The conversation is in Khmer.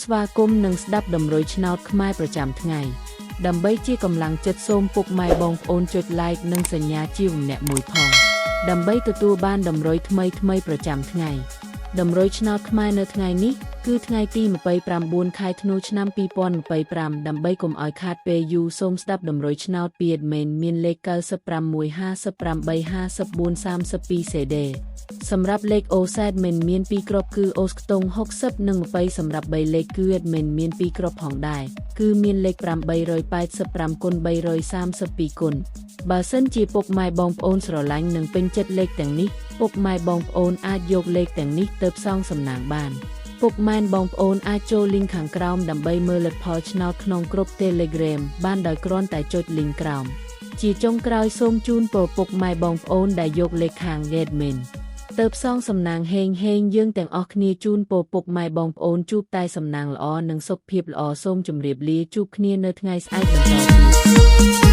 ស្វាគមន៍និងស្ដាប់ដំរុយឆ្នោតខ្មែរប្រចាំថ្ងៃដើម្បីជាកម្លាំងចិត្តសូមពុកម៉ែបងប្អូនចុច like និងសញ្ញាជាម្នាក់មួយផងដើម្បីទទួលបានដំរុយថ្មីប្រចាំថ្ងៃដំរុយឆ្នោតខ្មែរនៅថ្ងៃនេះគឺថ្ងៃទី29ខែធ្នូឆ្នាំ2025ដើម្បីកុំឲ្យខាតពេលយូរសូមស្ដាប់ដំរុយឆ្នោតពី admin មានលេខ96 58 54 32 CD សម្រាប់លេខ OZ admin មាន2គ្រាប់គឺ OZ ខ្ទង់60និង20សម្រាប់3លេខគឺ admin មាន2គ្រាប់ផងដែរគឺមានលេខ885 គុណ332គុណបើសិនជាពុកម៉ែបងប្អូនស្រឡាញ់និងពេញចិត្តលេខទាំងនេះពុកម៉ែបងប្អូនអាចយកលេខទាំងនេះទៅផ្សងសំណាងបានពុកម៉ែបងប្អូនអាចចូល link ខាងក្រោមដើម្បីមើលលទ្ធផលឆ្នោតក្នុងក្រុម Telegram បានដោយគ្រាន់តែចុច link ក្រោមជាចុងក្រោយសូមជូនពរពុកម៉ែបងប្អូនដែលយកលេខខាង admin ទៅផ្សងសំណាងហេងយើងទាំងអស់គ្នាជូនពរពុកម៉ែបងប្អូនជួបតែសំណាងល្អនិងសុខភាពល្អសូមជម្រាបលាជួបគ្នានៅថ្ងៃស្អែកបន្តទៀត